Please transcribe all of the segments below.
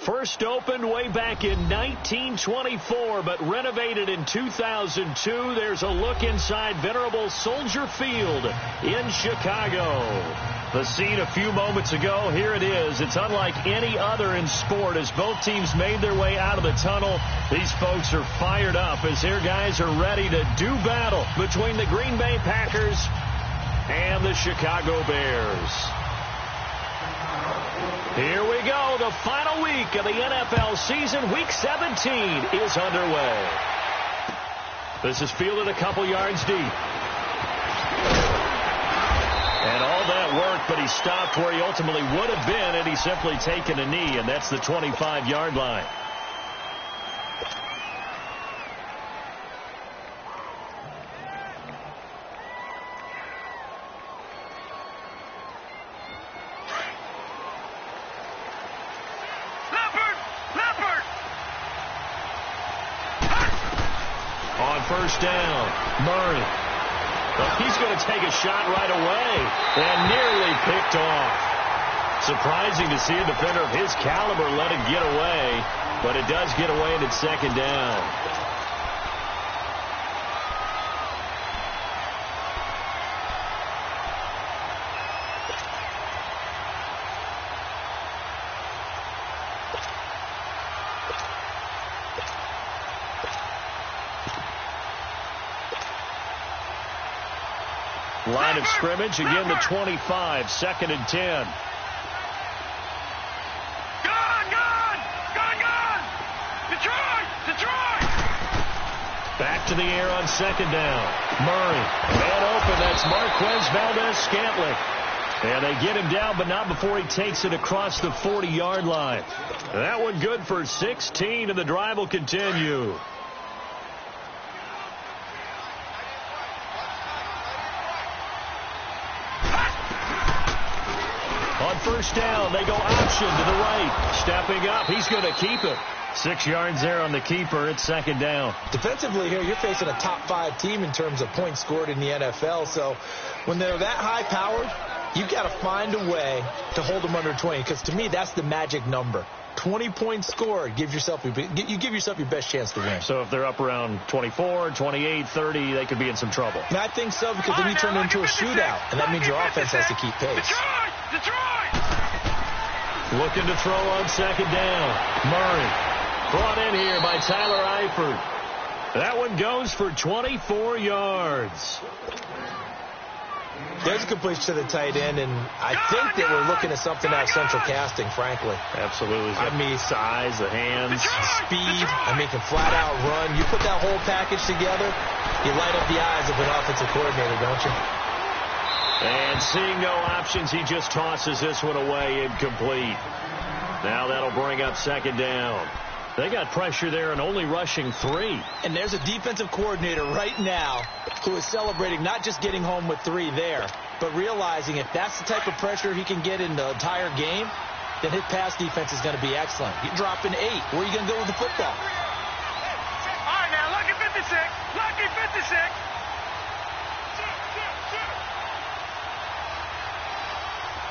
First opened way back in 1924, but renovated in 2002. There's a look inside venerable Soldier Field in Chicago. The scene a few moments ago, here it is. It's unlike any other in sport as both teams made their way out of the tunnel. These folks are fired up as their guys are ready to do battle between the Green Bay Packers and the Chicago Bears. Here we go. The final week of the NFL season. Week 17 is underway. This is fielded a couple yards deep. And all that work, but he stopped where he ultimately would have been had he simply taken a knee, and that's the 25-yard line. On first down, Murray. Well, he's going to take a shot right away and nearly picked off. Surprising to see a defender of his caliber let it get away, but it does get away and it's second down. Line of scrimmage, again the 25, second and 10. Detroit! Back to the air on second down. Murray, man open, that's Marquez Valdez-Scantling. And they get him down, but not before he takes it across the 40-yard line. That one good for 16, and the drive will continue. On first down, they go option to the right. Stepping up, he's going to keep it. 6 yards there on the keeper. It's second down. Defensively here, you're facing a top-5 team in terms of points scored in the NFL. So when they're that high-powered, you've got to find a way to hold them under 20. Because to me, that's the magic number. 20 points scored, you give yourself your best chance to win. So if they're up around 24, 28, 30, they could be in some trouble. And I think so, because then you turn it into a shootout, and that means your offense has to keep pace. Looking to throw on second down. Murray brought in here by Tyler Eifert. That one goes for 24 yards. There's a completion to the tight end, and I think that we're looking at something out of central casting, frankly. Absolutely. I mean, size, the hands, speed. I mean, can flat out run. You put that whole package together, you light up the eyes of an offensive coordinator, don't you? And seeing no options, he just tosses this one away, incomplete. Now that'll bring up second down. They got pressure there and only rushing 3. And there's a defensive coordinator right now who is celebrating not just getting home with 3 there, but realizing if that's the type of pressure he can get in the entire game, then his pass defense is going to be excellent. You're dropping 8. Where are you going to go with the football? All right, now, lucky 56. Lucky 56.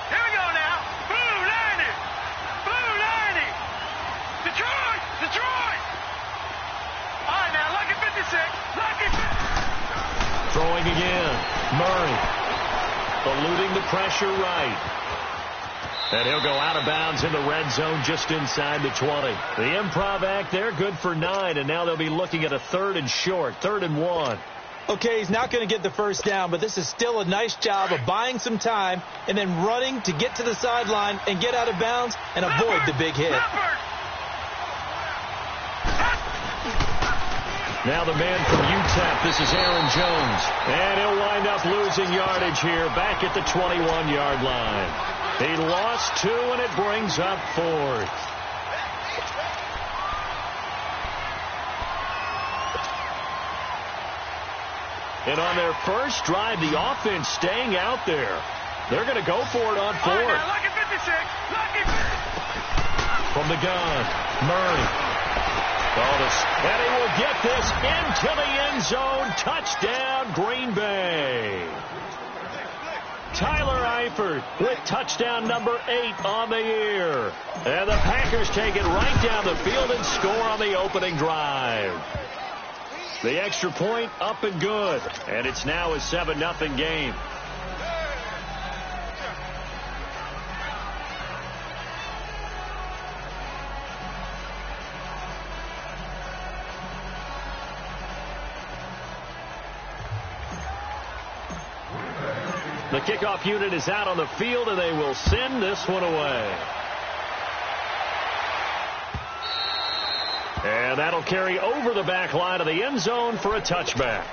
Here we go now. Blue 90. Blue 90. Detroit. All right, now, lucky 56. Lucky 56. Throwing again. Murray eluding the pressure right. And he'll go out of bounds in the red zone just inside the 20. The improv act there, good for 9, and now they'll be looking at a 3rd and short, 3rd and 1. Okay, he's not going to get the first down, but this is still a nice job of buying some time and then running to get to the sideline and get out of bounds and avoid the big hit. Now the man from UTEP, this is Aaron Jones. And he'll wind up losing yardage here back at the 21-yard line. He lost 2, and it brings up 4th. And on their first drive, the offense staying out there. They're going to go for it on 4th. Lucky 56. Lucky 56. From the gun, Murray. And he will get this into the end zone. Touchdown, Green Bay. Tyler Eifert with touchdown number 8 on the year. And the Packers take it right down the field and score on the opening drive. The extra point up and good. And it's now a 7-0 game. The kickoff unit is out on the field, and they will send this one away. And that'll carry over the back line of the end zone for a touchback.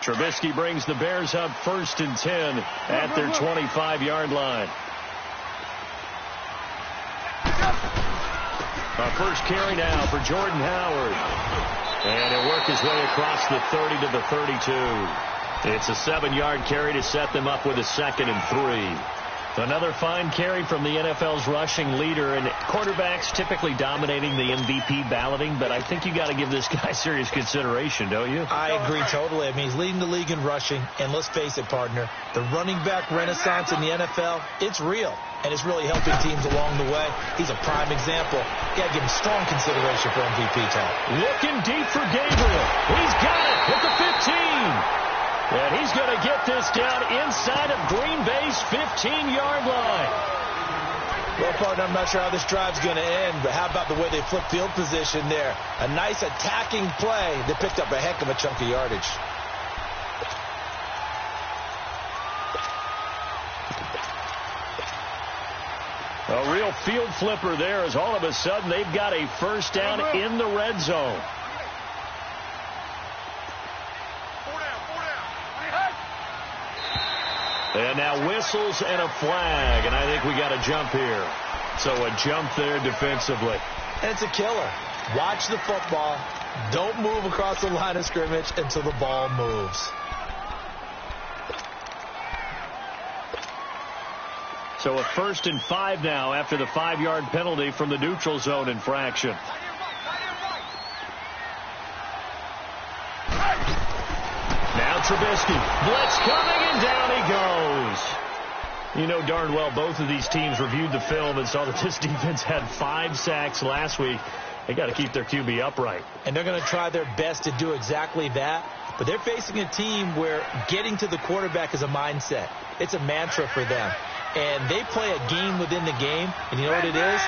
Trubisky brings the Bears up 1st and 10 at their 25-yard line. A first carry now for Jordan Howard. And he'll work his way across the 30 to the 32. It's a 7-yard carry to set them up with a 2nd and 3. Another fine carry from the NFL's rushing leader, and quarterbacks typically dominating the MVP balloting, but I think you got to give this guy serious consideration, don't you? I agree totally. I mean, he's leading the league in rushing, and let's face it, partner, the running back renaissance in the NFL, it's real, and it's really helping teams along the way. He's a prime example. You got to give him strong consideration for MVP time. Looking deep for Gabriel. He's got it at the 15. And he's going to get this down inside of Green Bay's 15-yard line. Well, partner, I'm not sure how this drive's going to end, but how about the way they flip field position there? A nice attacking play. They picked up a heck of a chunk of yardage. A real field flipper there, as all of a sudden they've got a first down in the red zone. And now whistles and a flag, and I think we got a jump here. So a jump there defensively. And it's a killer. Watch the football. Don't move across the line of scrimmage until the ball moves. So a 1st and 5 now after the 5-yard penalty from the neutral zone infraction. Now Trubisky. Blitz coming, and down he goes. You know darn well both of these teams reviewed the film and saw that this defense had 5 sacks last week. They got to keep their QB upright. And they're going to try their best to do exactly that. But they're facing a team where getting to the quarterback is a mindset. It's a mantra for them. And they play a game within the game. And you know what it is?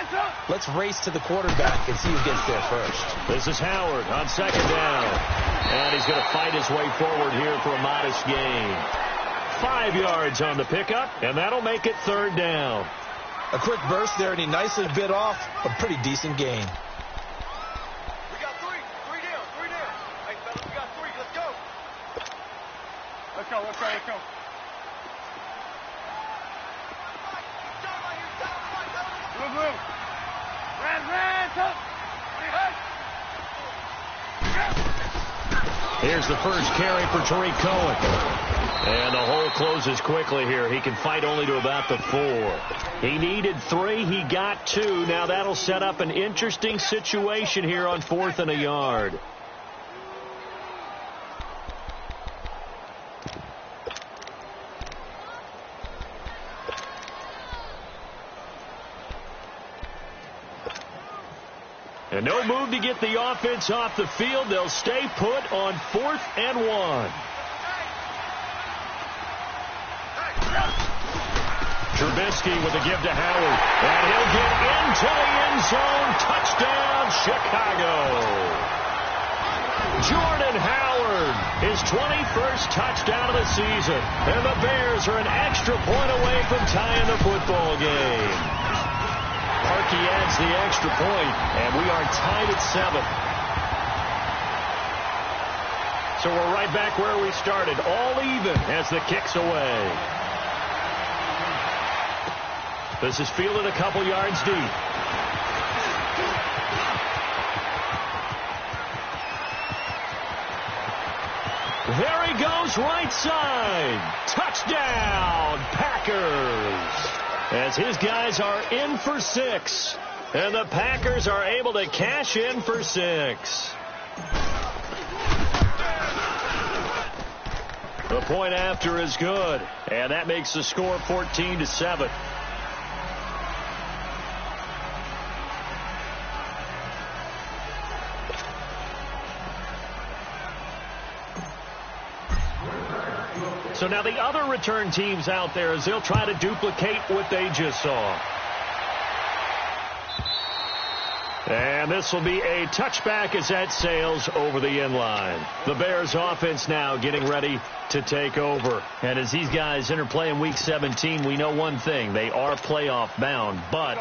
Let's race to the quarterback and see who gets there first. This is Howard on 2nd down. And he's going to fight his way forward here for a modest gain. 5 yards on the pickup, and that'll make it 3rd down. A quick burst there, and he nicely bit off a pretty decent gain. We got 3 down. Hey, fellas, we got 3. Let's go. Let's go. Move. Ran, top. Here's the first carry for Tariq Cohen. And the hole closes quickly here. He can fight only to about the 4. He needed 3. He got 2. Now that'll set up an interesting situation here on 4th and a yard. And no move to get the offense off the field. They'll stay put on 4th and 1. Trubisky with a give to Howard. And he'll get into the end zone. Touchdown, Chicago. Jordan Howard, his 21st touchdown of the season. And the Bears are an extra point away from tying the football game. Parkey adds the extra point, and we are tied at 7. So we're right back where we started, all even as the kick's away. This is fielded a couple yards deep. There he goes, right side. Touchdown, Packers. As his guys are in for 6. And the Packers are able to cash in for 6. The point after is good. And that makes the score 14-7. So now the other return teams out there as they'll try to duplicate what they just saw. And this will be a touchback as that sails over the end line. The Bears offense now getting ready to take over. And as these guys interplay in Week 17, we know one thing. They are playoff bound, but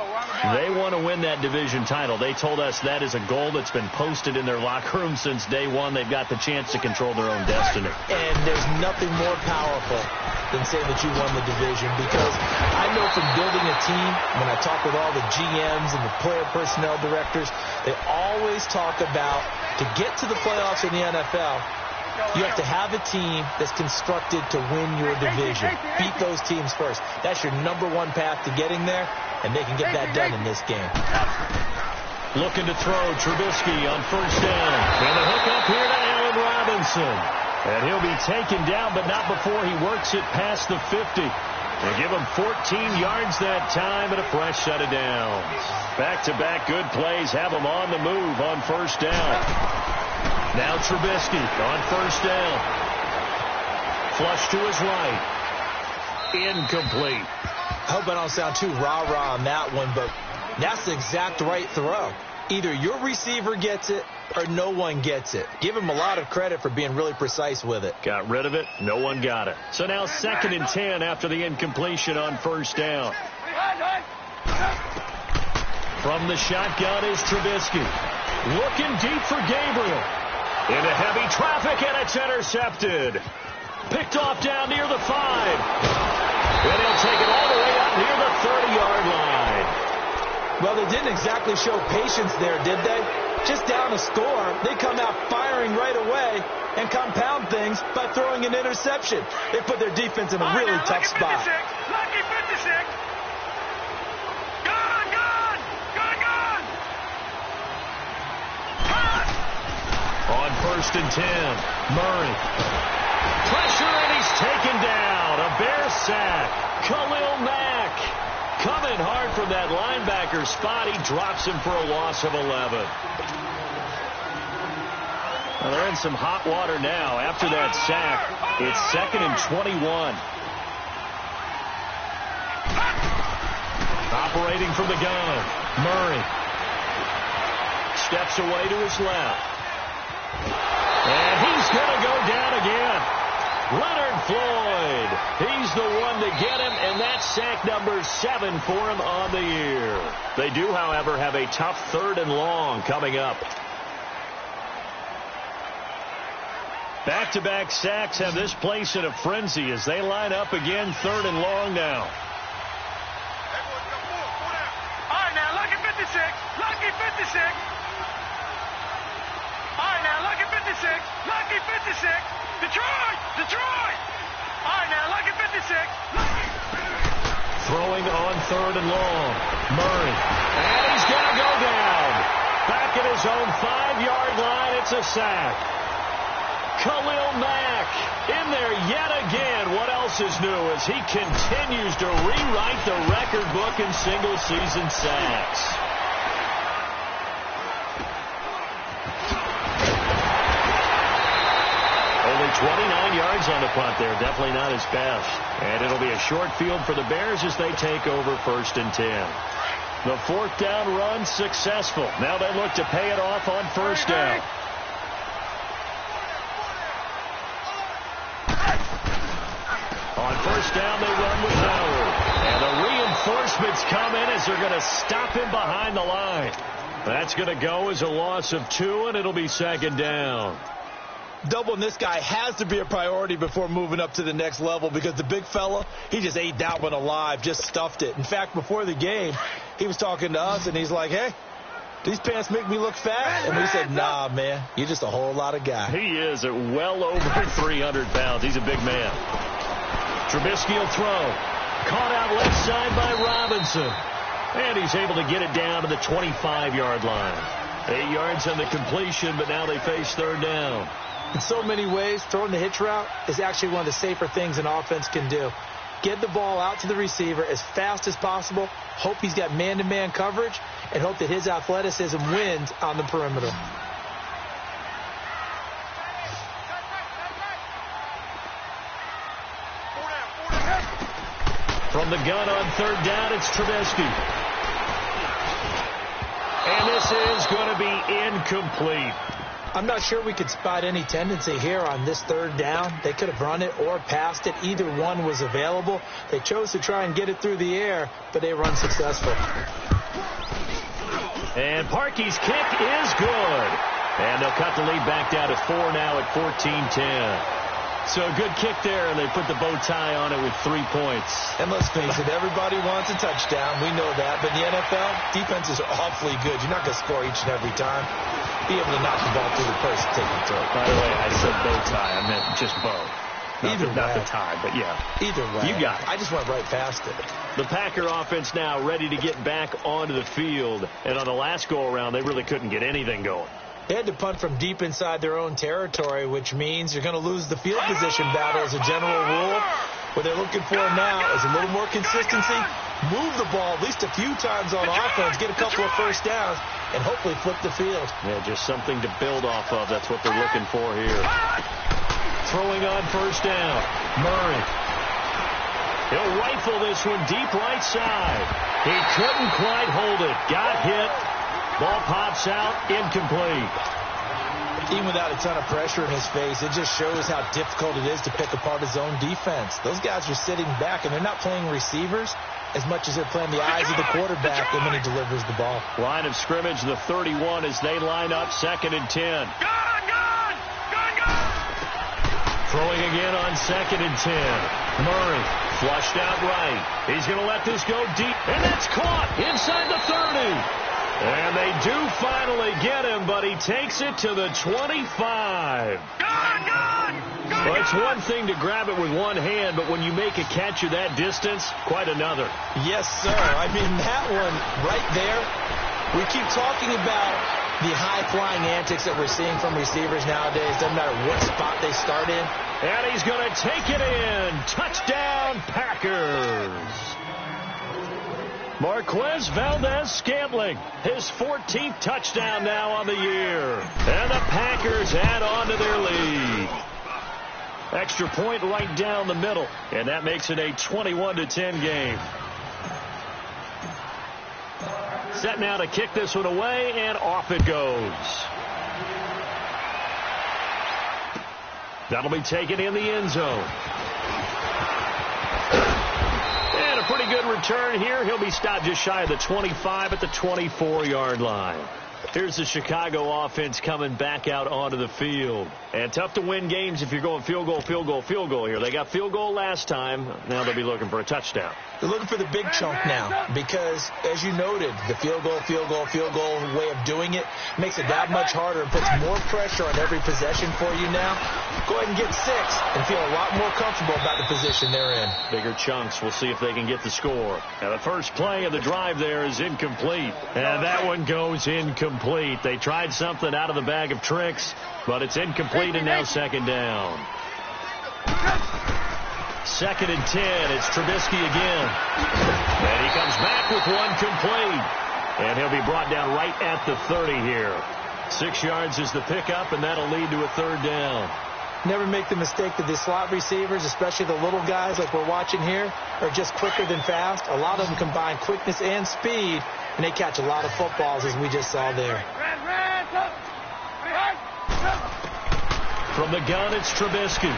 they want to win that division title. They told us that is a goal that's been posted in their locker room since day one. They've got the chance to control their own destiny. And there's nothing more powerful than saying that you won the division, because I know from building a team, when I talk with all the GMs and the player personnel directors, they always talk about to get to the playoffs in the NFL, you have to have a team that's constructed to win your division. Beat those teams first. That's your number one path to getting there, and they can get that done in this game. Looking to throw, Trubisky on first down. And the hook up here to Allen Robinson. And he'll be taken down, but not before he works it past the 50. They give him 14 yards that time and a fresh set of downs. Back-to-back good plays have him on the move on first down. Now Trubisky on first down. Flush to his right. Incomplete. I hope I don't sound too rah-rah on that one, but that's the exact right throw. Either your receiver gets it or no one gets it. Give him a lot of credit for being really precise with it. Got rid of it. No one got it. So now 2nd and 10 after the incompletion on first down. From the shotgun is Trubisky. Looking deep for Gabriel. Into heavy traffic, and it's intercepted. Picked off down near the 5. And he'll take it all the way up near the 30-yard line. Well, they didn't exactly show patience there, did they? Just down a score, they come out firing right away and compound things by throwing an interception. They put their defense in a really tough spot. Lucky 56. Gone. On 1st and 10, Murray. Pressure, and he's taken down. A Bear sack. Khalil Mack coming hard from that linebacker spot. He drops him for a loss of 11. Well, they're in some hot water now. After that sack, it's 2nd and 21. Operating from the gun, Murray. Steps away to his left. And he's going to go down again. Leonard Floyd. He's the one to get him, and that's sack number 7 for him on the year. They do, however, have a tough 3rd and long coming up. Back-to-back sacks have this place in a frenzy as they line up again 3rd and long now. All right, now, lucky 56. Lucky 56. All right, now, lucky 56. Lucky 56. Detroit! All right, now, lucky 56. Lucky. Throwing on 3rd and long. Murray. And he's going to go down. Back at his own 5-yard line, it's a sack. Khalil Mack in there yet again. What else is new as he continues to rewrite the record book in single-season sacks. Only 29 yards on the punt there. Definitely not his best. And it'll be a short field for the Bears as they take over 1st and 10. The 4th down run successful. Now they look to pay it off on 1st down. On 1st down, they run with Howard. And the reinforcements come in as they're going to stop him behind the line. That's going to go as a loss of 2, and it'll be 2nd down. Doubling this guy has to be a priority before moving up to the next level, because the big fella, he just ate that one alive, just stuffed it. In fact, before the game, he was talking to us, and he's like, hey, These pants make me look fat. And we said, nah, man, you're just a whole lot of guy. He is at well over 300 pounds. He's a big man. Trubisky will throw. Caught out left side by Robinson. And he's able to get it down to the 25-yard line. 8 yards on the completion, but now they face third down. In so many ways, throwing the hitch route is actually one of the safer things an offense can do. Get the ball out to the receiver as fast as possible, hope he's got man-to-man coverage, and hope that his athleticism wins on the perimeter. From the gun on third down, it's Trubisky. And this is going to be incomplete. I'm not sure we could spot any tendency here on this third down. They could have run it or passed it. Either one was available. They chose to try and get it through the air, but they were unsuccessful. And Parkey's kick is good. And they'll cut the lead back down to 4 now at 14-10. So a good kick there, and they put the bow tie on it with 3 points. And let's face it, everybody wants a touchdown. We know that. But in the NFL, defenses are awfully good. You're not going to score each and every time. Be able to knock the ball through the person taking through it. By the way, I said bow tie. I meant just bow. Not the tie, but yeah. Either way. You got it. I just went right past it. The Packer offense now ready to get back onto the field. And on the last go-around, they really couldn't get anything going. They had to punt from deep inside their own territory, which means you're going to lose the field position battle as a general rule. What they're looking for now is a little more consistency, move the ball at least a few times on offense, get a couple of first downs, and hopefully flip the field. Yeah, just something to build off of. That's what they're looking for here. Throwing on first down. Murray. He'll rifle this one deep right side. He couldn't quite hold it. Got hit. Ball pops out, incomplete. Even without a ton of pressure in his face, it just shows how difficult it is to pick apart his own defense. Those guys are sitting back, and they're not playing receivers as much as they're playing the eyes of the quarterback when he delivers the ball. Line of scrimmage, the 31 as they line up, 2nd and 10. Throwing again on 2nd and 10. Murray flushed out right. He's going to let this go deep, and that's caught inside the 30. And they do finally get him, but he takes it to the 25. Well, it's one thing to grab it with one hand, but when you make a catch of that distance, quite another. Yes, sir. I mean, that one right there, we keep talking about the high-flying antics that we're seeing from receivers nowadays. Doesn't matter what spot they start in. And he's going to take it in. Touchdown, Packers. Marquez Valdez-Scantling, his 14th touchdown now on the year. And the Packers add on to their lead. Extra point right down the middle, and that makes it a 21-10 game. Set now to kick this one away, and off it goes. That'll be taken in the end zone. And a pretty good return here. He'll be stopped just shy of the 25 at the 24-yard line. Here's the Chicago offense coming back out onto the field. And tough to win games if you're going field goal, field goal, field goal here. They got field goal last time. Now they'll be looking for a touchdown. They're looking for the big chunk now because, as you noted, the field goal way of doing it makes it that much harder and puts more pressure on every possession for you now. Go ahead and get 6 and feel a lot more comfortable about the position they're in. Bigger chunks. We'll see if they can get the score. Now the first play of the drive there is incomplete. And that one goes incomplete. They tried something out of the bag of tricks, but it's incomplete and now 2nd down. 2nd and 10. It's Trubisky again. And he comes back with one complete. And he'll be brought down right at the 30 here. 6 yards is the pickup, and that'll lead to a 3rd down. Never make the mistake that the slot receivers, especially the little guys like we're watching here, are just quicker than fast. A lot of them combine quickness and speed, and they catch a lot of footballs, as we just saw there. From the gun, it's Trubisky.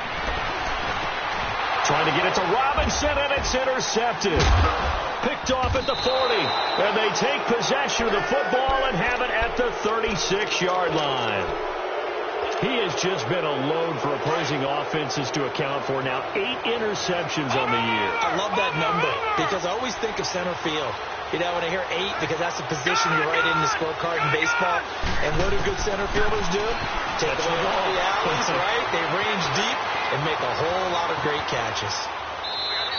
Trying to get it to Robinson, and it's intercepted. Picked off at the 40. And they take possession of the football and have it at the 36-yard line. He has just been a load for opposing offenses to account for. Now 8 interceptions on the year. I love that number because I always think of center field. You know, when I hear 8, because that's the position you write in the scorecard in baseball. And what do good center fielders do? Take the ball to the alleys, right? They range deep and make a whole lot of great catches.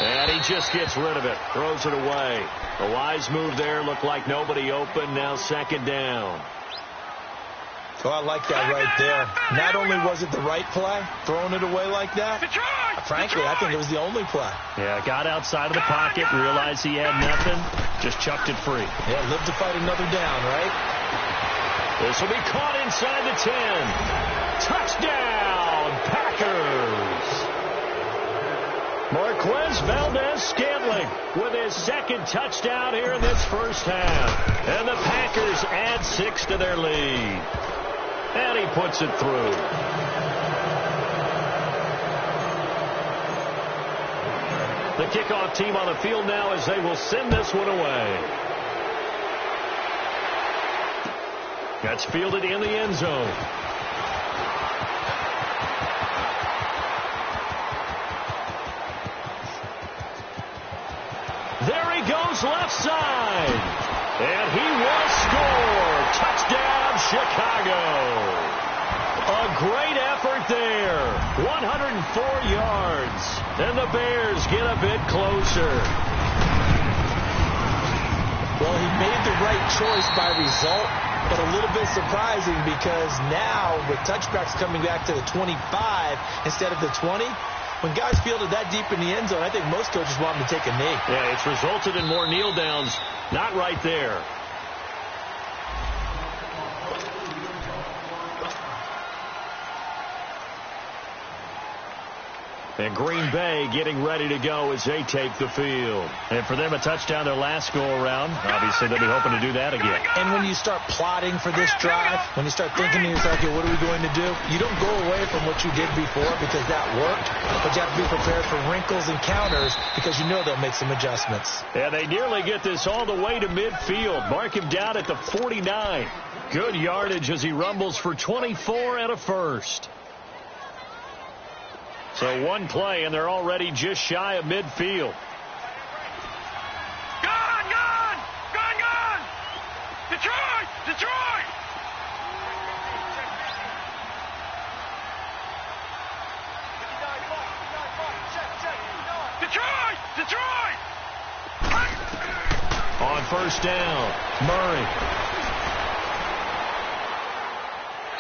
And he just gets rid of it, throws it away. A wise move there. Looked like nobody open. Now 2nd down. Oh, I like that right there. Not only was it the right play, throwing it away like that, frankly, I think it was the only play. Yeah, got outside of the pocket, realized he had nothing, just chucked it free. Yeah, live to fight another down, right? This will be caught inside the 10. Touchdown, Packers! Marquez Valdez-Scantling with his 2nd touchdown here in this first half. And the Packers add 6 to their lead. And he puts it through. The kickoff team on the field now as they will send this one away. That's fielded in the end zone. There he goes left side. And he will score. Touchdown, Chicago. A great effort there. 104 yards. And the Bears get a bit closer. Well, he made the right choice by result, but a little bit surprising because now with touchbacks coming back to the 25 instead of the 20, when guys fielded that deep in the end zone, I think most coaches want them to take a knee. Yeah, it's resulted in more kneel downs. Not right there. And Green Bay getting ready to go as they take the field. And for them, a touchdown their last go-around. Obviously, they'll be hoping to do that again. And when you start plotting for this drive, when you start thinking to yourself, okay, what are we going to do? You don't go away from what you did before because that worked, but you have to be prepared for wrinkles and counters because you know they'll make some adjustments. Yeah, they nearly get this all the way to midfield. Mark him down at the 49. Good yardage as he rumbles for 24 and a first. So one play, and they're already just shy of midfield. Gone! Detroit! Detroit! On first down, Murray.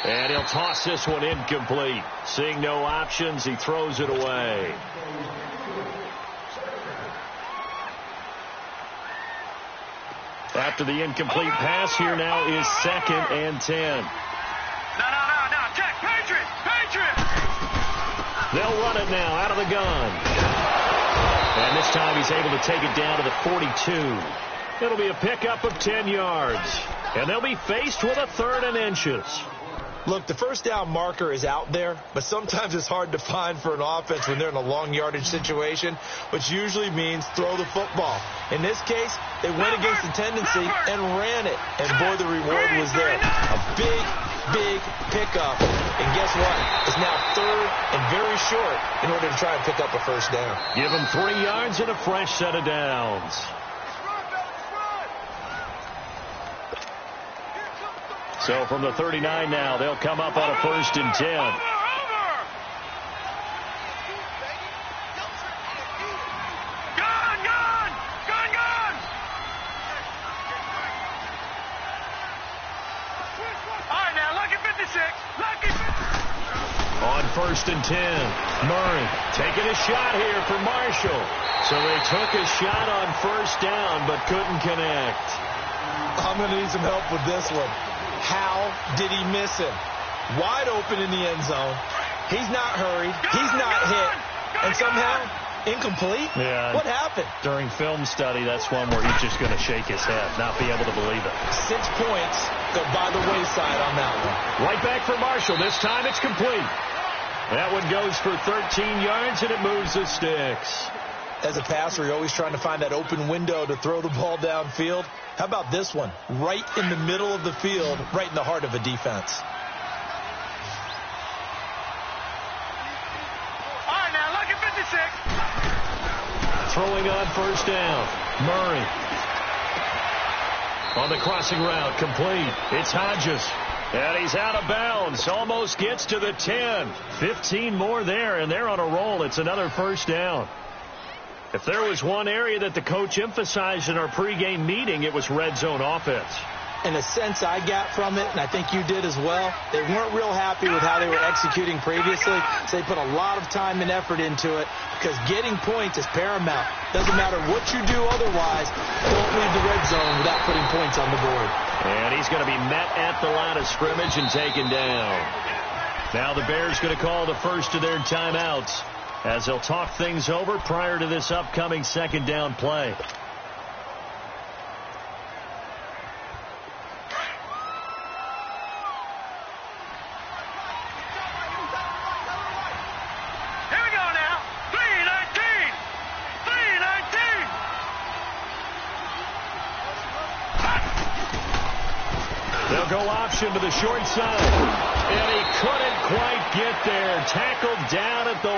And he'll toss this one incomplete. Seeing no options, he throws it away. After the incomplete pass, here now is 2nd and 10. No. Check. Patriot! They'll run it now out of the gun. And this time he's able to take it down to the 42. It'll be a pickup of 10 yards. And they'll be faced with a 3rd and inches. Look, the first down marker is out there, but sometimes it's hard to find for an offense when they're in a long yardage situation, which usually means throw the football. In this case, they went against the tendency and ran it. And boy, the reward was there. A big pickup. And guess what? It's now 3rd and very short in order to try and pick up a first down. Give them 3 yards and a fresh set of downs. So from the 39 now, they'll come up on a 1st and 10. On 1st and 10, Murray taking a shot here for Marshall. So they took a shot on first down but couldn't connect. I'm going to need some help with this one. How did he miss him? Wide open in the end zone. He's not hurried. He's not hit. And somehow, incomplete? Yeah. What happened? During film study, that's one where he's just going to shake his head, not be able to believe it. 6 points go by the wayside on that one. Right back for Marshall. This time it's complete. That one goes for 13 yards, and it moves the sticks. As a passer, you're always trying to find that open window to throw the ball downfield. How about this one? Right in the middle of the field, right in the heart of a defense. throwing on first down. Murray. On the crossing route, complete. It's Hodges. And he's out of bounds. Almost gets to the 10. 15 more there, and they're on a roll. It's another first down. If there was one area that the coach emphasized in our pregame meeting, it was red zone offense. In a sense I got from it, and I think you did as well, they weren't real happy with how they were executing previously, so they put a lot of time and effort into it because getting points is paramount. Doesn't matter what you do otherwise, don't leave the red zone without putting points on the board. And he's going to be met at the line of scrimmage and taken down. Now the Bears going to call the first of their timeouts as they'll talk things over prior to this upcoming second down play. To the short side, and he couldn't quite get there. Tackled down at the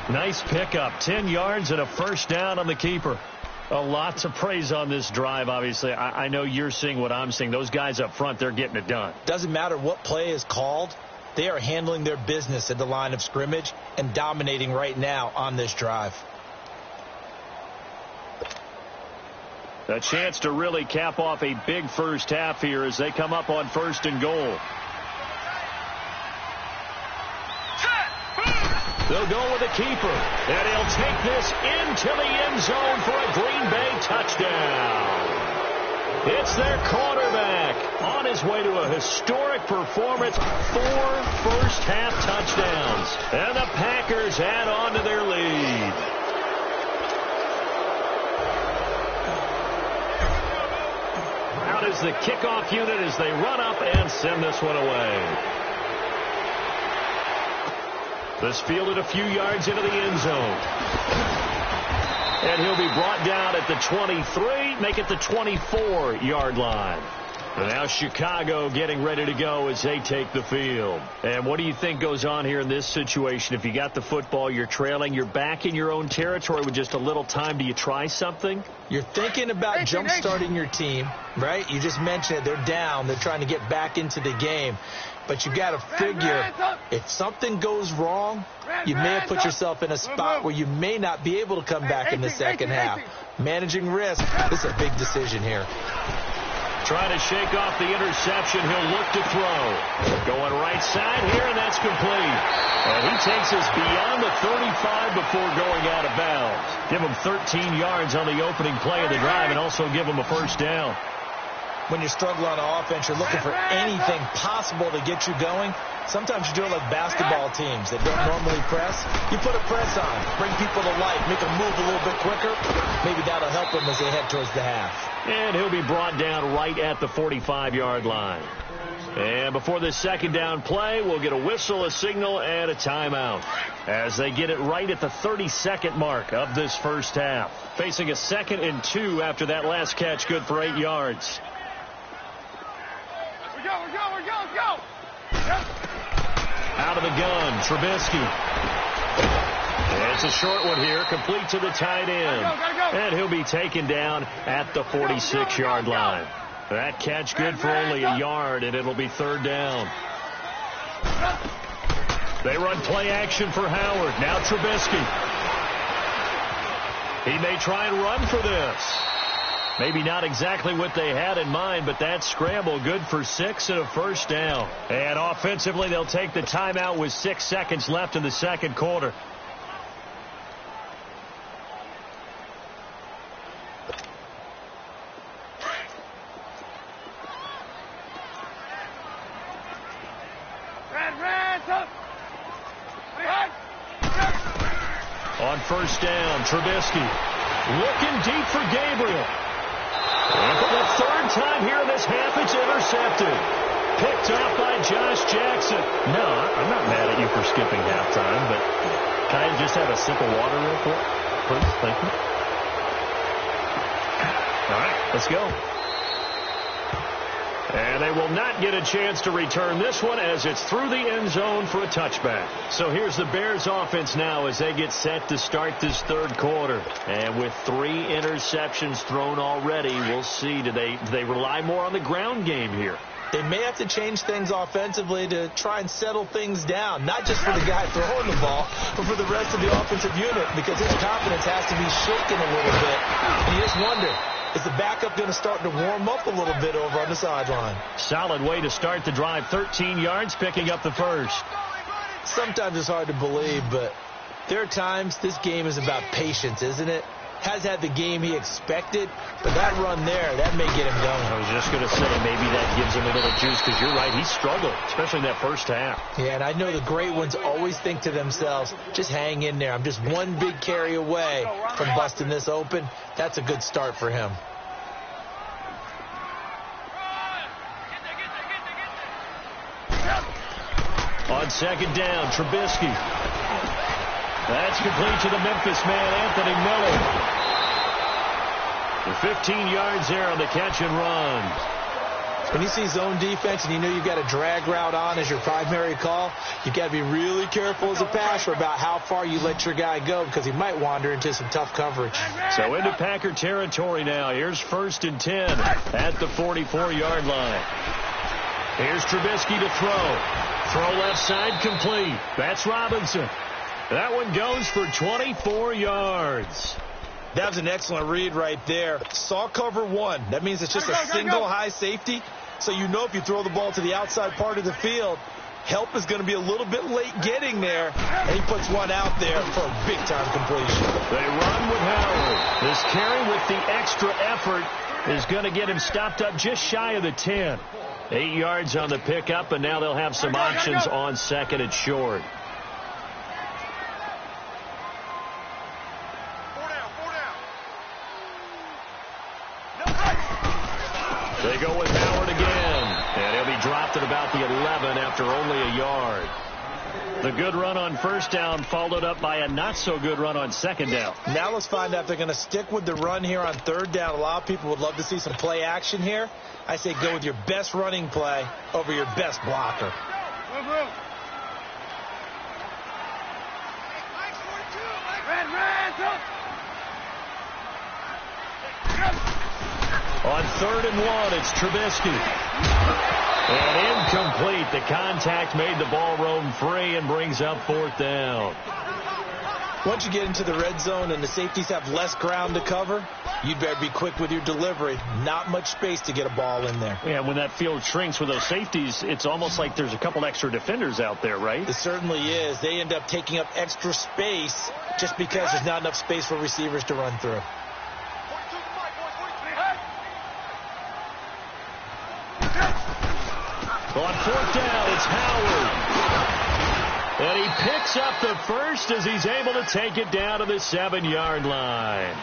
1. Nice pickup, 10 yards and a first down on the keeper. A lot to praise on this drive, obviously. I know you're seeing what I'm seeing. Those guys up front, they're getting it done. Doesn't matter what play is called. They are handling their business at the line of scrimmage and dominating right now on this drive. A chance to really cap off a big first half here as they come up on first and goal. They'll go with a keeper, and he'll take this into the end zone for a Green Bay touchdown. It's their quarterback on his way to a historic performance. 4 first-half touchdowns, and the Packers add on to their lead. Is the kickoff unit as they run up and send this one away. This fielded a few yards into the end zone. And he'll be brought down at the 23, make it the 24-yard line. And now Chicago getting ready to go as they take the field. And what do you think goes on here in this situation? If you got the football, you're trailing, you're back in your own territory with just a little time. Do you try something? You're thinking about jump-starting your team, right? You just mentioned it. They're down. They're trying to get back into the game. But you got to figure if something goes wrong, you may have put yourself in a spot where you may not be able to come back in the second half. Managing risk, this is a big decision here. Trying to shake off the interception. He'll look to throw. Going right side here, and that's complete. And he takes us beyond the 35 before going out of bounds. Give him 13 yards on the opening play of the drive and also give him a first down. When you struggle on offense, you're looking for anything possible to get you going. Sometimes you do it like basketball teams that don't normally press. You put a press on, bring people to life, make them move a little bit quicker. Maybe that'll help them as they head towards the half. And he'll be brought down right at the 45-yard line. And before this second down play, we'll get a whistle, a signal, and a timeout as they get it right at the 30-second mark of this first half. Facing a 2nd and 2 after that last catch, good for 8 yards. We're go. Out of the gun, Trubisky. It's a short one here, complete to the tight end. And he'll be taken down at the 46-yard line. That catch good for only a yard, and it'll be 3rd down. They run play action for Howard. Now Trubisky. He may try and run for this. Maybe not exactly what they had in mind, but that scramble good for 6 and a first down. And offensively, they'll take the timeout with 6 seconds left in the second quarter. On first down, Trubisky looking deep for Gabriel. And for the 3rd time here in this half, it's intercepted. Picked up by Josh Jackson. No, I'm not mad at you for skipping halftime, but can I just have a sip of water real quick? Please, thank you. All right, let's go. And they will not get a chance to return this one as it's through the end zone for a touchback. So here's the Bears offense now as they get set to start this third quarter. And with 3 interceptions thrown already, we'll see. Do they rely more on the ground game here? They may have to change things offensively to try and settle things down, not just for the guy throwing the ball, but for the rest of the offensive unit, because his confidence has to be shaken a little bit. And you just wonder, is the backup going to start to warm up a little bit over on the sideline? Solid way to start the drive. 13 yards, picking up the first. Sometimes it's hard to believe, but there are times this game is about patience, isn't it? Has had the game he expected, but that run there, that may get him going. I was just going to say, maybe that gives him a little juice, because you're right, he struggled, especially in that first half. Yeah, and I know the great ones always think to themselves, just hang in there. I'm just one big carry away from busting this open. That's a good start for him. On second down, Trubisky. That's complete to the Memphis man, Anthony Miller. For 15 yards there on the catch and run. When you see zone defense and you know you've got a drag route on as your primary call, you've got to be really careful as a passer about how far you let your guy go, because he might wander into some tough coverage. So into Packer territory now. Here's 1st and 10 at the 44-yard line. Here's Trubisky to throw. Throw left side, complete. That's Robinson. That one goes for 24 yards. That was an excellent read right there. Saw cover 1. That means it's just a single high safety. So you know if you throw the ball to the outside part of the field, help is going to be a little bit late getting there. And he puts one out there for a big-time completion. They run with Howard. This carry with the extra effort is going to get him stopped up just shy of the 10. 8 yards on the pickup, and now they'll have some options on second and short. They go with Howard again, and he'll be dropped at about the 11 after only a yard. The good run on first down followed up by a not-so-good run on second down. Now let's find out if they're going to stick with the run here on third down. A lot of people would love to see some play action here. I say go with your best running play over your best blocker. On 3rd and 1, it's Trubisky. And incomplete. The contact made the ball roam free and brings up 4th down. Once you get into the red zone and the safeties have less ground to cover, you'd better be quick with your delivery. Not much space to get a ball in there. Yeah, when that field shrinks with those safeties, it's almost like there's a couple extra defenders out there, right? It certainly is. They end up taking up extra space just because there's not enough space for receivers to run through. On 4th down, it's Howard. And he picks up the first as he's able to take it down to the 7-yard line.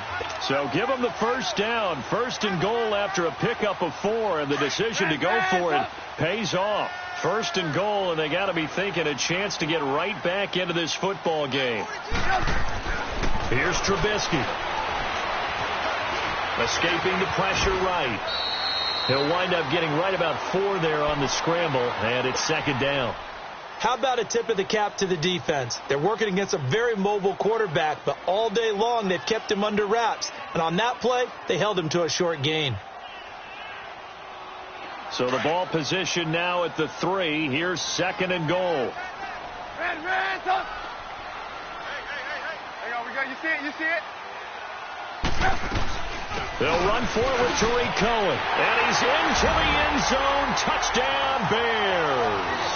So give him the first down. 1st and goal after a pickup of 4, and the decision to go for it pays off. 1st and goal, and they got to be thinking a chance to get right back into this football game. Here's Trubisky. Escaping the pressure right. He'll wind up getting right about 4 there on the scramble, and it's 2nd down. How about a tip of the cap to the defense? They're working against a very mobile quarterback, but all day long they've kept him under wraps. And on that play, they held him to a short gain. So the ball position now at the 3. Here's 2nd and goal. Red, up. Hey, we got, you see it? They'll run for it with Tariq Cohen. And he's into the end zone. Touchdown, Bears.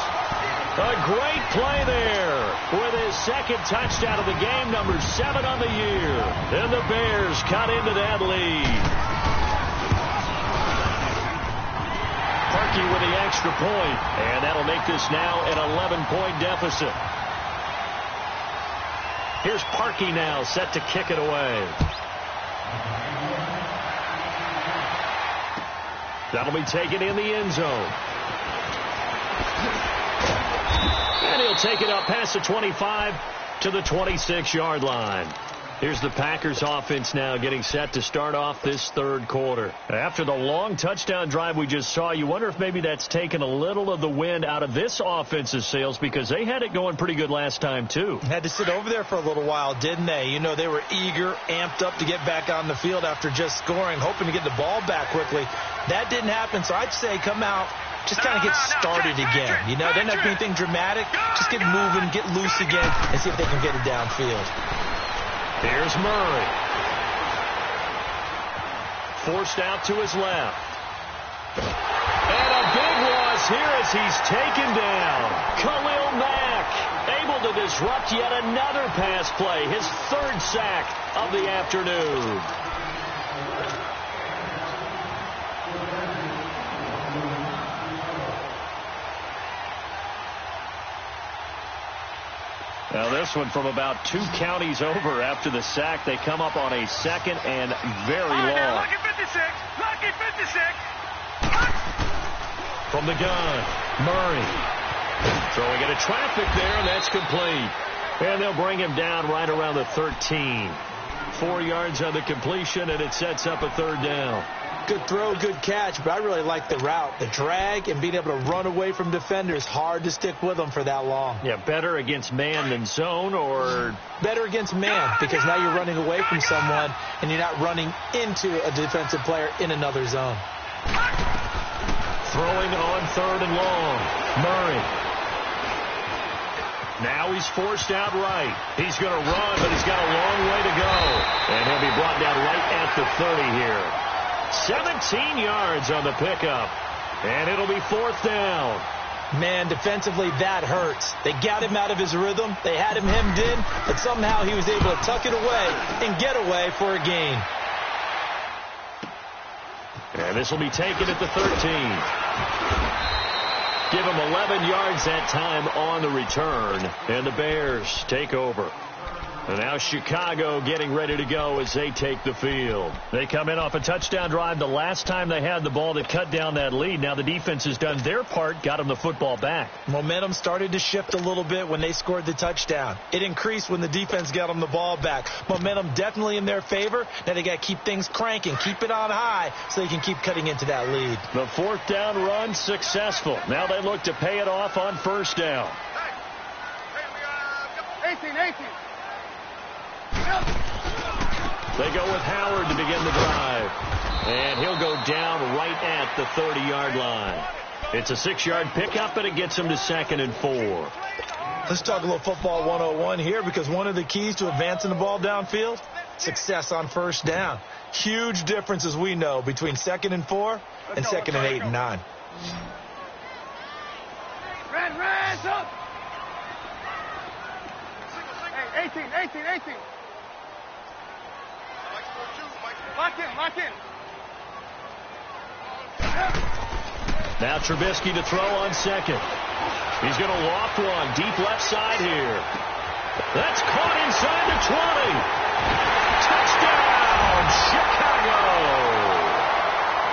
A great play there with his 2nd touchdown of the game, number 7 on the year. And the Bears cut into that lead. Parkey with the extra point, and that'll make this now an 11-point deficit. Here's Parkey now set to kick it away. That'll be taken in the end zone. And he'll take it up past the 25 to the 26-yard line. Here's the Packers offense now getting set to start off this third quarter. After the long touchdown drive we just saw, you wonder if maybe that's taken a little of the wind out of this offense's sails because they had it going pretty good last time too. Had to sit over there for a little while, didn't they? You know, they were eager, amped up to get back on the field after just scoring, hoping to get the ball back quickly. That didn't happen, so I'd say come out, just kind of get started again. You know, doesn't have to be anything dramatic. Just get moving, get loose again, and see if they can get it downfield. Here's Murray. Forced out to his left. And a big loss here as he's taken down. Khalil Mack able to disrupt yet another pass play. His third sack of the afternoon. Now this one from about 2 counties over after the sack. They come up on a second and very long. Lucky 56. Lucky 56. From the gun, Murray. Throwing into traffic there, and that's complete. And they'll bring him down right around the 13. 4 yards on the completion, and it sets up a third down. Good throw, good catch, but I really like the route. The drag and being able to run away from defenders, hard to stick with them for that long. Yeah, better against man than zone, or? Better against man, because now you're running away from someone and you're not running into a defensive player in another zone. Throwing on third and long. Murray. Now he's forced out right. He's going to run, but he's got a long way to go. And he'll be brought down right at the 30 here. 17 yards on the pickup. And it'll be fourth down. Man, defensively, that hurts. They got him out of his rhythm. They had him hemmed in, but somehow he was able to tuck it away and get away for a gain. And this will be taken at the 13. Give him 11 yards that time on the return. And the Bears take over. And now Chicago getting ready to go as they take the field. They come in off a touchdown drive the last time they had the ball to cut down that lead. Now the defense has done their part, got them the football back. Momentum started to shift a little bit when they scored the touchdown. It increased when the defense got them the ball back. Momentum definitely in their favor. Now they got to keep things cranking, keep it on high so they can keep cutting into that lead. The fourth down run successful. Now they look to pay it off on first down. 18. They go with Howard to begin the drive. And he'll go down right at the 30-yard line. It's a 6-yard pickup, and it gets him to 2nd and 4. Let's talk a little football 101 here, because one of the keys to advancing the ball downfield, success on first down. Huge difference, as we know, between 2nd and 4 and 2nd and 8 and 9. Red, up. Hey, 18. Lock in. Now Trubisky to throw on second. He's going to loft one deep left side here. That's caught inside the 20. Touchdown, Chicago.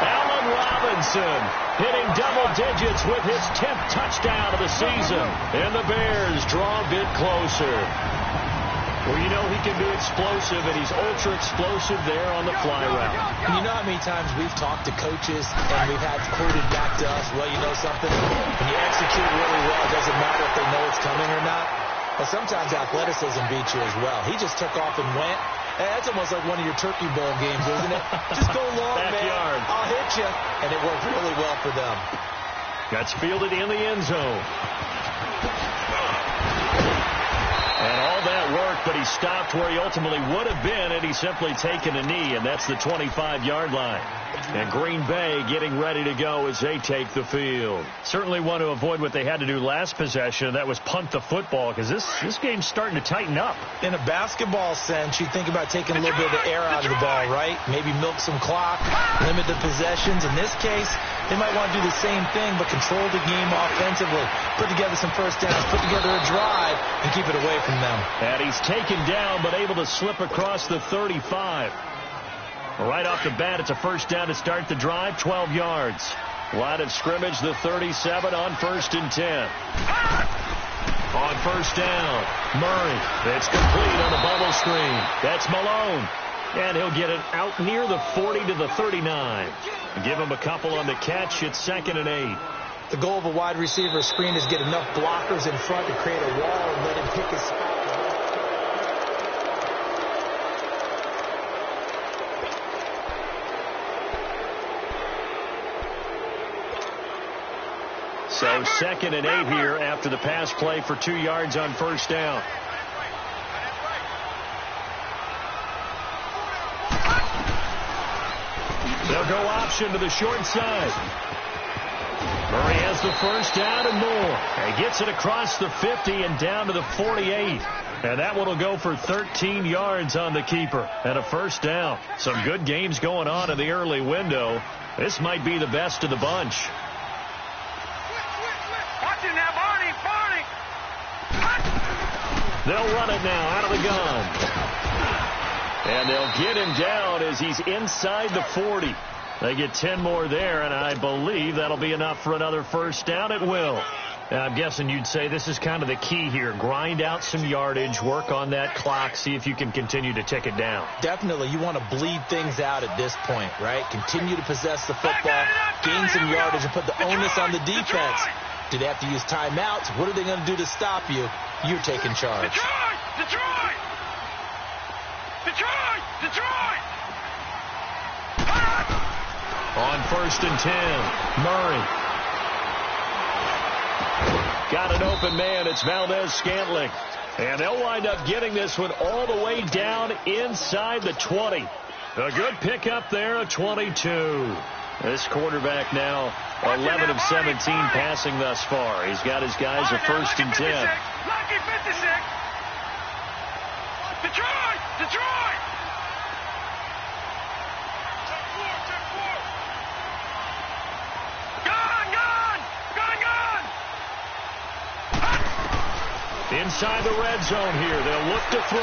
Allen Robinson hitting double digits with his 10th touchdown of the season. And the Bears draw a bit closer. Well, you know he can be explosive, and he's ultra explosive there on the fly route. You know how many times we've talked to coaches and we've had quoted back to us, well, you know something? When you execute really well, it doesn't matter if they know it's coming or not. But sometimes athleticism beats you as well. He just took off and went. Hey, that's almost like one of your Turkey Bowl games, isn't it? Just go long, Backyard. Man. I'll hit you. And it worked really well for them. That's fielded in the end zone. And all that worked, but he stopped where he ultimately would have been had he simply taken a knee, and that's the 25-yard line. And Green Bay getting ready to go as they take the field. Certainly want to avoid what they had to do last possession, and that was punt the football, because this game's starting to tighten up. In a basketball sense, you think about taking a little bit of the air out of the ball, right? Maybe milk some clock, limit the possessions. In this case, they might want to do the same thing, but control the game offensively. Put together some first downs, put together a drive, and keep it away from them. And he's taken down, but able to slip across the 35. Right off the bat, it's a first down to start the drive, 12 yards. Line of scrimmage, the 37 on 1st and 10. On first down, Murray. It's complete on a bubble screen. That's Malone. And he'll get it out near the 40 to the 39. Give him a couple on the catch. It's 2nd and 8. The goal of a wide receiver screen is get enough blockers in front to create a wall and let him pick his spot. So 2nd and 8 here after the pass play for 2 yards on first down. They'll go option to the short side. Murray has the first down and more. He gets it across the 50 and down to the 48. And that one will go for 13 yards on the keeper and a first down. Some good games going on in the early window. This might be the best of the bunch. They'll run it now out of the gun. And they'll get him down as he's inside the 40. They get 10 more there, and I believe that'll be enough for another first down. It will. And I'm guessing you'd say this is kind of the key here. Grind out some yardage, work on that clock, see if you can continue to tick it down. Definitely. You want to bleed things out at this point, right? Continue to possess the football, gain some yardage, and put the onus on the defense. Do they have to use timeouts? What are they going to do to stop you? You're taking charge. Detroit! On first and 10, Murray. Got an open man. It's Valdez-Scantling. And they'll wind up getting this one all the way down inside the 20. A good pickup there, a 22. This quarterback now 11 of 17 passing thus far. He's got his guys a first and 10. Lucky 56. Detroit! Inside the red zone here. They'll look to throw.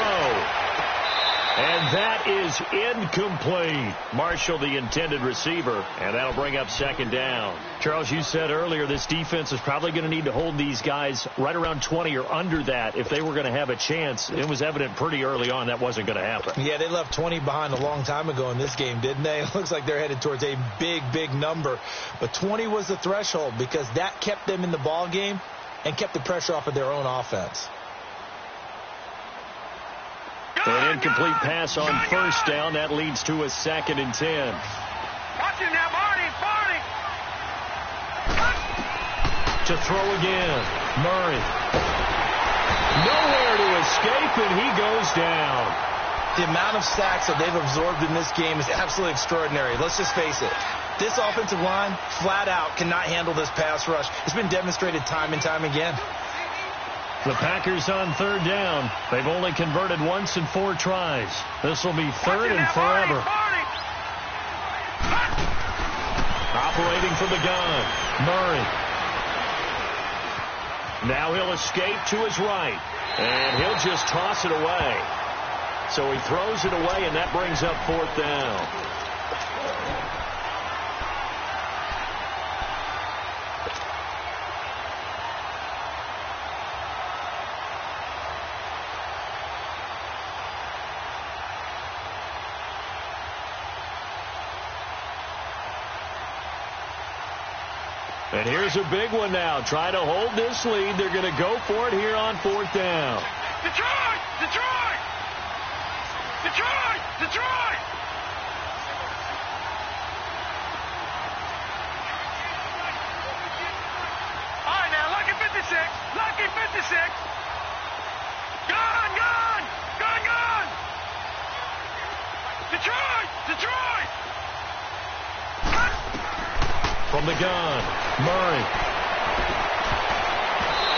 And that is incomplete. Marshall, the intended receiver, and that'll bring up 2nd down. Charles, you said earlier this defense is probably going to need to hold these guys right around 20 or under that if they were going to have a chance. It was evident pretty early on that wasn't going to happen. Yeah, they left 20 behind a long time ago in this game, didn't they? It looks like they're headed towards a big number. But 20 was the threshold because that kept them in the ball game and kept the pressure off of their own offense. An incomplete pass on first down. That leads to a 2nd and 10. Watch him now, Barney. To throw again. Murray. Nowhere to escape, and he goes down. The amount of sacks that they've absorbed in this game is absolutely extraordinary. Let's just face it. This offensive line, flat out, cannot handle this pass rush. It's been demonstrated time and time again. The Packers on 3rd down. They've only converted once in 4 tries. This will be 3rd and forever. Operating from the gun, Murray. Now he'll escape to his right, and he'll just toss it away. So he throws it away, and that brings up 4th down. And here's a big one now. Try to hold this lead. They're going to go for it here on 4th down. Detroit! All right, now, lucky 56. Gone! Detroit! From the gun, Murray.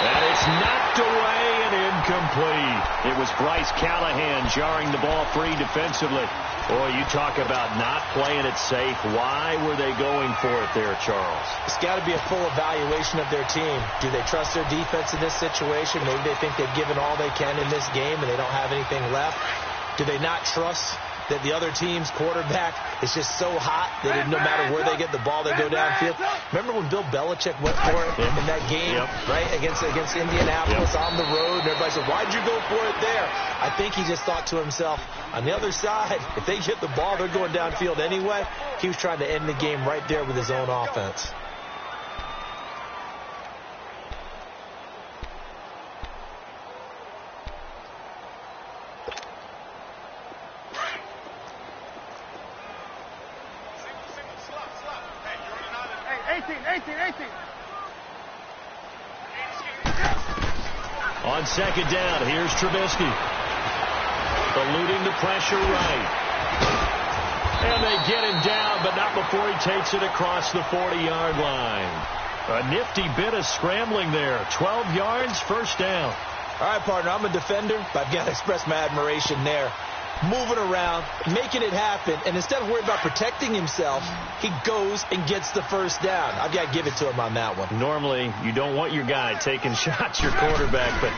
And it's knocked away and incomplete. It was Bryce Callahan jarring the ball free defensively. Boy, you talk about not playing it safe. Why were they going for it there, Charles? It's got to be a full evaluation of their team. Do they trust their defense in this situation? Maybe they think they've given all they can in this game and they don't have anything left. Do they not trust that the other team's quarterback is just so hot that no matter where they get the ball, they go downfield. Remember when Bill Belichick went for it in that game, right, against Indianapolis on the road, and everybody said, why'd you go for it there? I think he just thought to himself, on the other side, if they get the ball, they're going downfield anyway. He was trying to end the game right there with his own offense. On second down, here's Trubisky. Eluding the pressure right. And they get him down, but not before he takes it across the 40-yard line. A nifty bit of scrambling there. 12 yards, first down. All right, partner, I'm a defender, but I've got to express my admiration there. Moving around, making it happen, and instead of worrying about protecting himself, he goes and gets the first down. I've got to give it to him on that one. Normally, you don't want your guy taking shots, your quarterback, but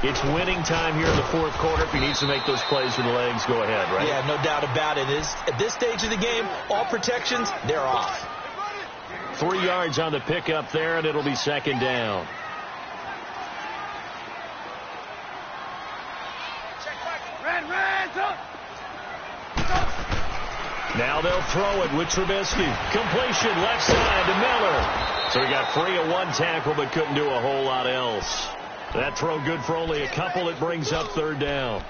it's winning time here in the fourth quarter. If he needs to make those plays with the legs, go ahead, right? Yeah, no doubt about it. At this stage of the game, all protections, they're off. 3 yards on the pickup there, and it'll be second down. Now they'll throw it with Trubisky. Completion left side to Miller. So he got free of one tackle but couldn't do a whole lot else. That throw good for only a couple. It brings up third down.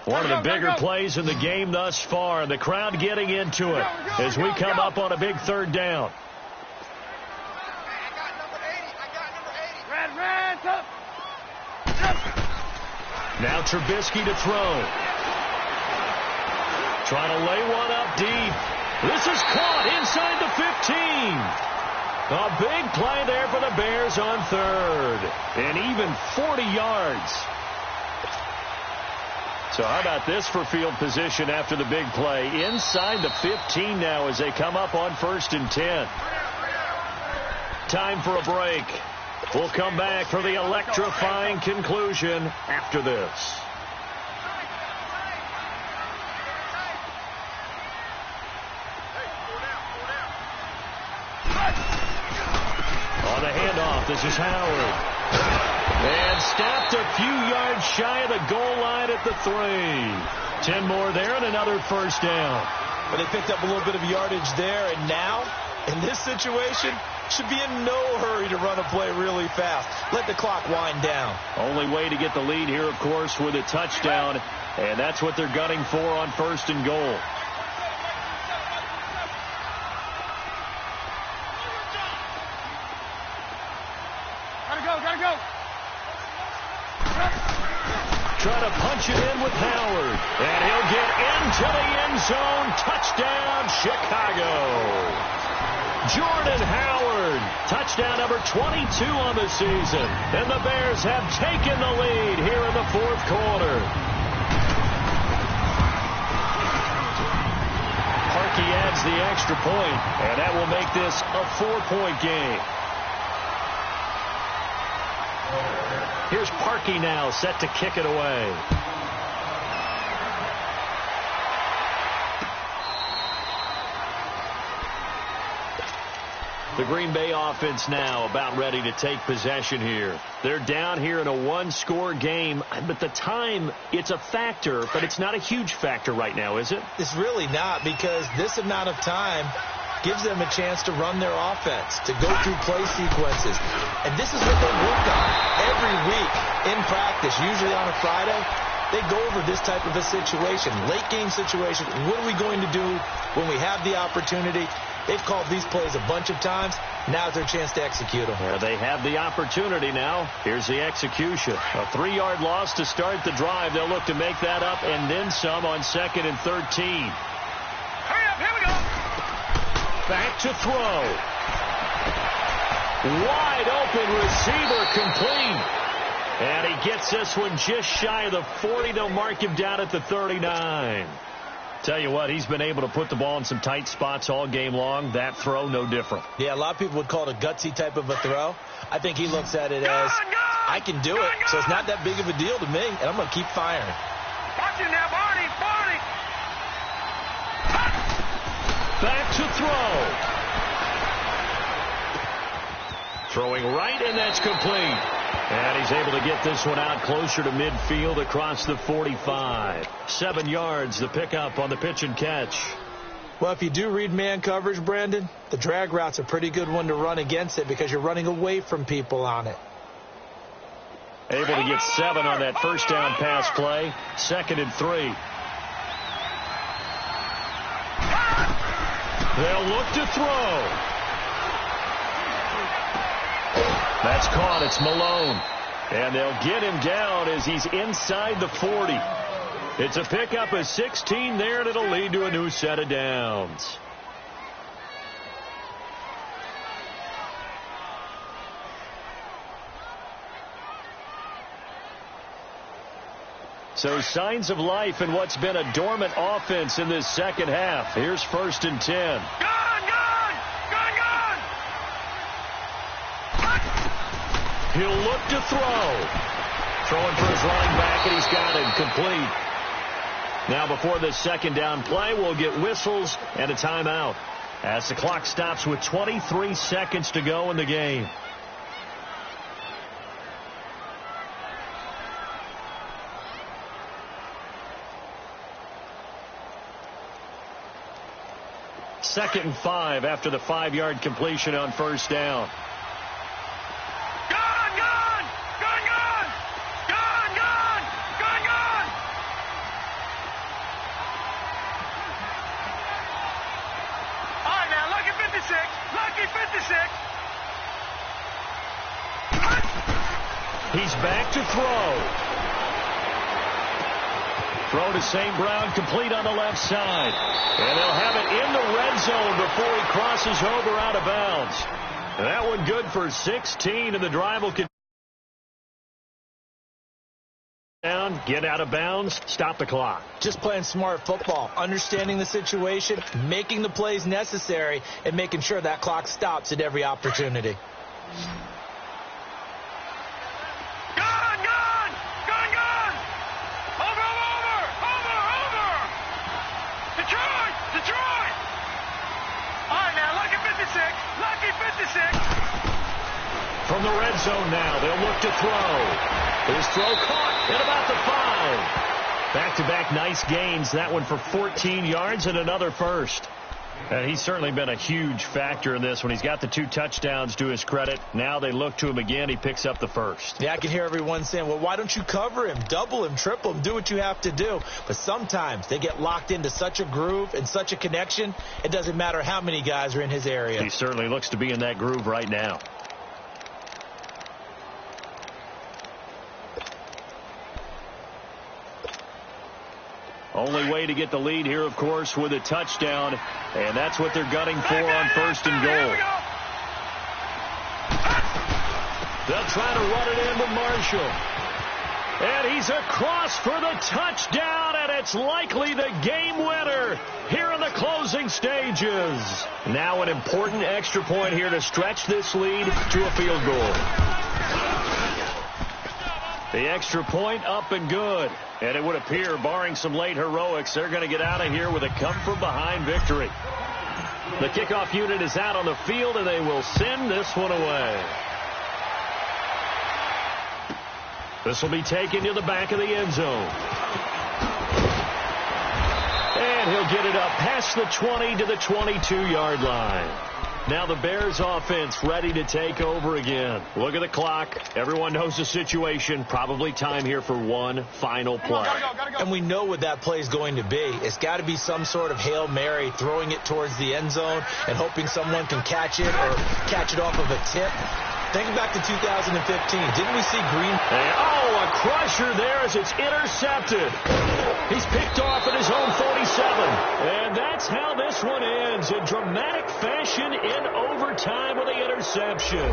One of the bigger plays in the game thus far. The crowd getting into it as we come up on a big third down. Now Trubisky to throw. Trying to lay one up deep. This is caught inside the 15. A big play there for the Bears on third. And even 40 yards. So how about this for field position after the big play? Inside the 15 now as they come up on 1st and 10. Time for a break. We'll come back for the electrifying conclusion after this. On the handoff, this is Howard. And stopped a few yards shy of the goal line at the 3. 10 more there and another first down. But they picked up a little bit of yardage there, and now, in this situation, should be in no hurry to run a play really fast. Let the clock wind down. Only way to get the lead here, of course, with a touchdown, and that's what they're gunning for on 1st and goal. Gotta go. Trying to punch it in with Howard. And he'll get into the end zone. Touchdown, Chicago. Jordan Howard. Touchdown number 22 on the season. And the Bears have taken the lead here in the fourth quarter. Parkey adds the extra point, and that will make this a 4-point game. Here's Parkey now, set to kick it away. The Green Bay offense now about ready to take possession here. They're down here in a one-score game, but the time, it's a factor, but it's not a huge factor right now, is it? It's really not, because this amount of time gives them a chance to run their offense, to go through play sequences. And this is what they work on every week in practice, usually on a Friday. They go over this type of a situation, late game situation. What are we going to do when we have the opportunity? They've called these plays a bunch of times. Now's their chance to execute them. Yeah, they have the opportunity now. Here's the execution. A 3-yard loss to start the drive. They'll look to make that up and then some on 2nd and 13. Hurry up, here we go. Back to throw. Wide open receiver complete. And he gets this one just shy of the 40. They'll mark him down at the 39. Tell you what, he's been able to put the ball in some tight spots all game long. That throw, no different. Yeah, a lot of people would call it a gutsy type of a throw. I think he looks at it as, I can do it, so it's not that big of a deal to me, and I'm going to keep firing. Watch him now, Barney. Back to throw. Throwing right, and that's complete. And he's able to get this one out closer to midfield across the 45. 7 yards, the pickup on the pitch and catch. Well, if you do read man coverage, Brandon, the drag route's a pretty good one to run against it because you're running away from people on it. Able to get 7 on that first down pass play. 2nd and 3. They'll look to throw. That's caught. It's Malone. And they'll get him down as he's inside the 40. It's a pickup of 16 there, and it'll lead to a new set of downs. So signs of life in what's been a dormant offense in this second half. Here's 1st and 10. He'll look to throw. Throwing for his running back, and he's got him complete. Now before this second down play, we'll get whistles and a timeout as the clock stops with 23 seconds to go in the game. Second and 5 after the 5-yard completion on first down. He's back to throw. Throw to St. Brown, complete on the left side. And they'll have it in the red zone before he crosses over out of bounds. And that one good for 16, and the drive will continue. Down, get out of bounds, stop the clock. Just playing smart football, understanding the situation, making the plays necessary, and making sure that clock stops at every opportunity. From the red zone now, they'll look to throw. His throw caught at about the 5. Back-to-back nice gains. That one for 14 yards and another first. And he's certainly been a huge factor in this when he's got the 2 touchdowns to his credit. Now they look to him again. He picks up the first. Yeah, I can hear everyone saying, well, why don't you cover him, double him, triple him, do what you have to do. But sometimes they get locked into such a groove and such a connection, it doesn't matter how many guys are in his area. He certainly looks to be in that groove right now. Only way to get the lead here, of course, with a touchdown, and that's what they're gunning for on 1st and goal. They'll try to run it in with Marshall. And he's across for the touchdown, and it's likely the game winner here in the closing stages. Now an important extra point here to stretch this lead to a field goal. The extra point up and good. And it would appear, barring some late heroics, they're going to get out of here with a come-from-behind victory. The kickoff unit is out on the field, and they will send this one away. This will be taken to the back of the end zone. And he'll get it up past the 20 to the 22-yard line. Now the Bears offense ready to take over again. Look at the clock. Everyone knows the situation. Probably time here for one final play. Gotta go. And we know what that play is going to be. It's got to be some sort of Hail Mary, throwing it towards the end zone and hoping someone can catch it or catch it off of a tip. Think back to 2015. Didn't we see Green? Oh, a crusher there as it's intercepted. He's picked off at his own 47. And that's how this one ends, in dramatic fashion in overtime with the interception.